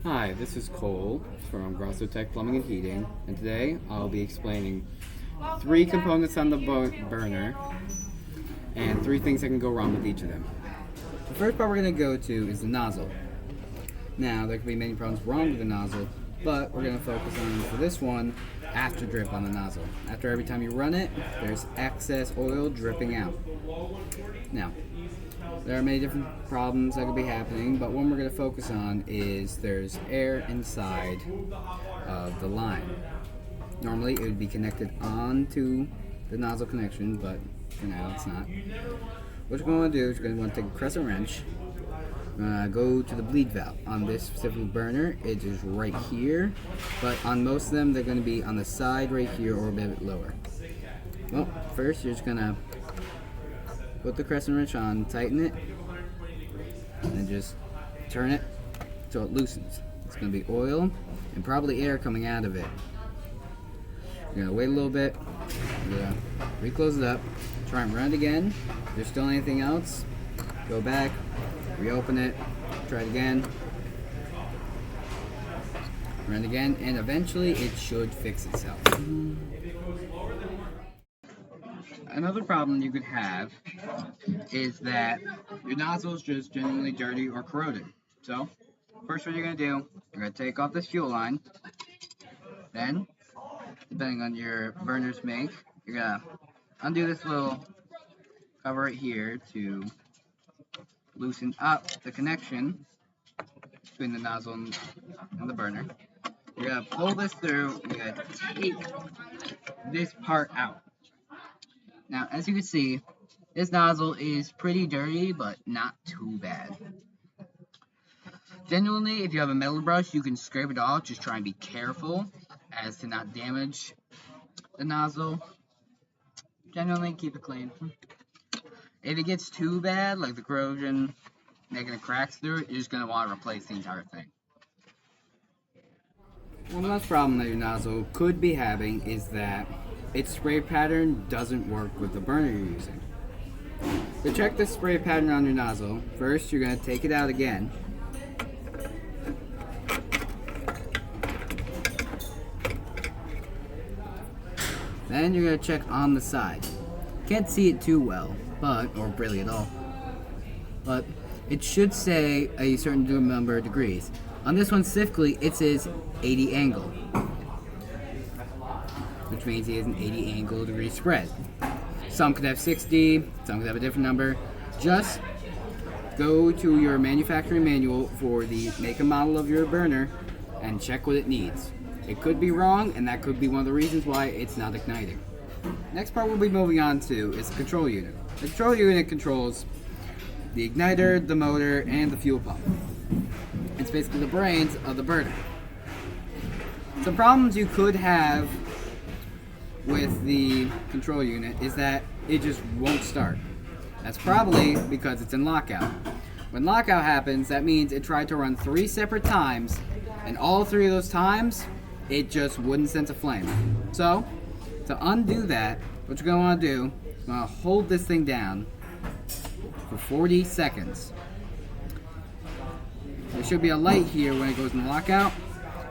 Hi, this is Cole from Grosso Tech Plumbing and Heating, and today I'll be explaining three components on the burner and three things that can go wrong with each of them. The first part we're going to go to is the nozzle. Now, there can be many problems wrong with the nozzle, but we're going to focus on, for this one, after drip on the nozzle. After every time you run it, there's excess oil dripping out. Now, there are many different problems that could be happening, but one we're going to focus on is there's air inside of the line. Normally it would be connected onto the nozzle connection, but for now it's not. What you're going to do is you're going to want to take a crescent wrench, go to the bleed valve. On this specific burner, it is right here, but on most of them they're going to be on the side right here or a bit lower. Well, first you're just going to put the crescent wrench on, tighten it, and just turn it so it loosens. It's going to be oil and probably air coming out of it. You're going to wait a little bit, you're going to re-close it up, try and run it again. If there's still anything else, go back, reopen it, try it again, run it again, and eventually it should fix itself. Another problem you could have is that your nozzle is just genuinely dirty or corroded. So, first what you're going to do, you're going to take off this fuel line. Then, depending on your burner's make, you're going to undo this little cover right here to loosen up the connection between the nozzle and the burner. You're going to pull this through, you're going to take this part out. Now, as you can see, this nozzle is pretty dirty, but not too bad. Genuinely, if you have a metal brush, you can scrape it off. Just try and be careful as to not damage the nozzle. Genuinely, keep it clean. If it gets too bad, like the corrosion making the cracks through it, you're just going to want to replace the entire thing. One last problem that your nozzle could be having is that its spray pattern doesn't work with the burner you're using. To check the spray pattern on your nozzle, first you're going to take it out again. Then you're going to check on the side. Can't see it too well, or really at all, but it should say a certain number of degrees. On this one specifically, it says 80 angle. Which means he has an 80 angle degree spread. Some could have 60, some could have a different number. Just go to your manufacturing manual for the make and model of your burner and check what it needs. It could be wrong, and that could be one of the reasons why it's not igniting. Next part we'll be moving on to is the control unit. The control unit controls the igniter, the motor, and the fuel pump. It's basically the brains of the burner. Some problems you could have with the control unit is that it just won't start. That's probably because it's in lockout. When lockout happens, that means it tried to run 3 separate times, and all 3 of those times, it just wouldn't sense a flame. So, to undo that, what you're going to want to do is going to hold this thing down for 40 seconds. There should be a light here when it goes in lockout.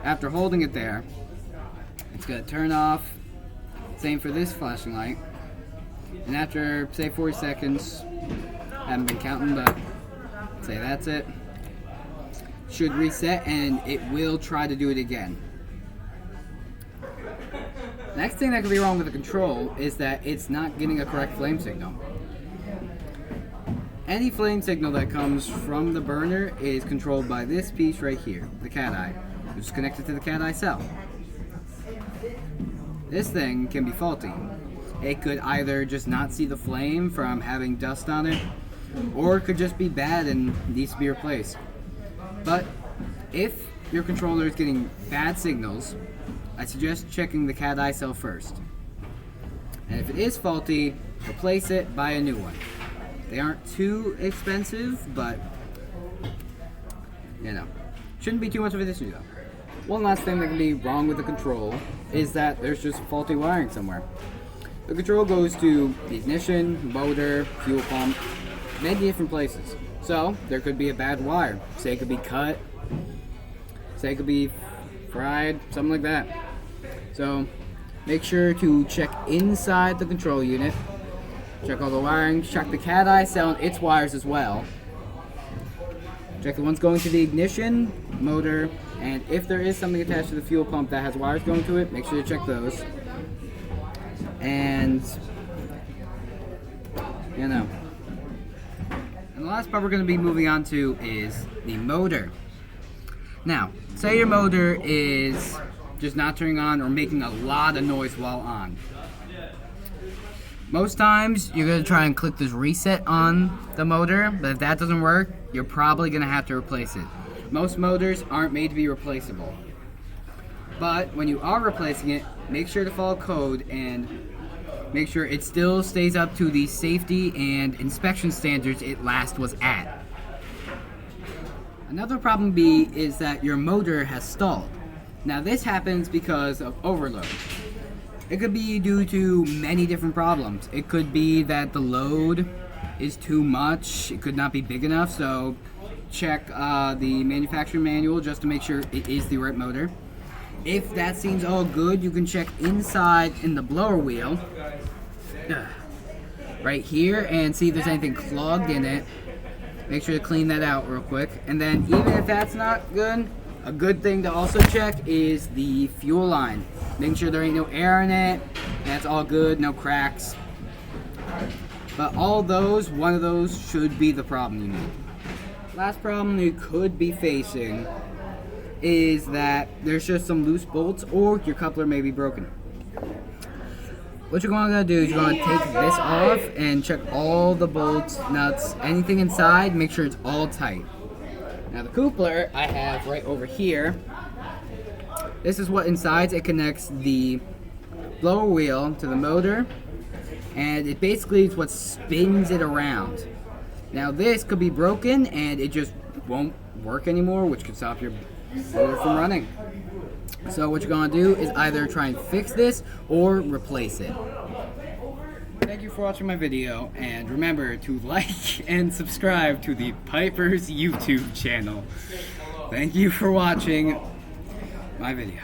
After holding it there, it's going to turn off. Same for this flashing light. And after, say, 40 seconds, I haven't been counting, but say that's it, should reset and it will try to do it again. Next thing that could be wrong with the control is that it's not getting a correct flame signal. Any flame signal that comes from the burner is controlled by this piece right here, the cat eye, which is connected to the cat eye cell. This thing can be faulty. It could either just not see the flame from having dust on it, or it could just be bad and needs to be replaced. But if your controller is getting bad signals, I suggest checking the cat eye cell first. And if it is faulty, replace it, buy a new one. They aren't too expensive, but shouldn't be too much of an issue though. One last thing that can be wrong with the control is that there's just faulty wiring somewhere. The control goes to the ignition, motor, fuel pump, many different places. So there could be a bad wire. Say it could be cut, Say it could be fried, something like that. So make sure to check inside the control unit. Check all the wiring. Check the cat eye cell and its wires as well. Check the ones going to the ignition, motor, and if there is something attached to the fuel pump that has wires going to it, make sure to check those. And and the last part we're going to be moving on to is the motor. Now, say your motor is just not turning on or making a lot of noise while on. Most times, you're going to try and click this reset on the motor, but if that doesn't work, you're probably going to have to replace it. Most motors aren't made to be replaceable. But when you are replacing it, make sure to follow code and make sure it still stays up to the safety and inspection standards it last was at. Another problem B is that your motor has stalled. Now this happens because of overload. It could be due to many different problems. It could be that the load is too much. It could not be big enough, so check the manufacturer manual just to make sure it is the right motor. If that seems all good, you can check inside in the blower wheel right here and see if there's anything clogged in it. Make sure to clean that out real quick. And then even if that's not good, a good thing to also check is the fuel line. Making sure there ain't no air in it. That's all good, no cracks. But all those, one of those should be the problem you need. Last problem you could be facing is that there's just some loose bolts or your coupler may be broken. What you're going to do is you're going to take this off and check all the bolts, nuts, anything inside, make sure it's all tight. Now the coupler I have right over here. This is what inside. It connects the blower wheel to the motor, and it basically is what spins it around. Now this could be broken and it just won't work anymore, which could stop your motor from running. So what you're going to do is either try and fix this or replace it. Thank you for watching my video, and remember to like and subscribe to the Piper's YouTube channel. Thank you for watching my video.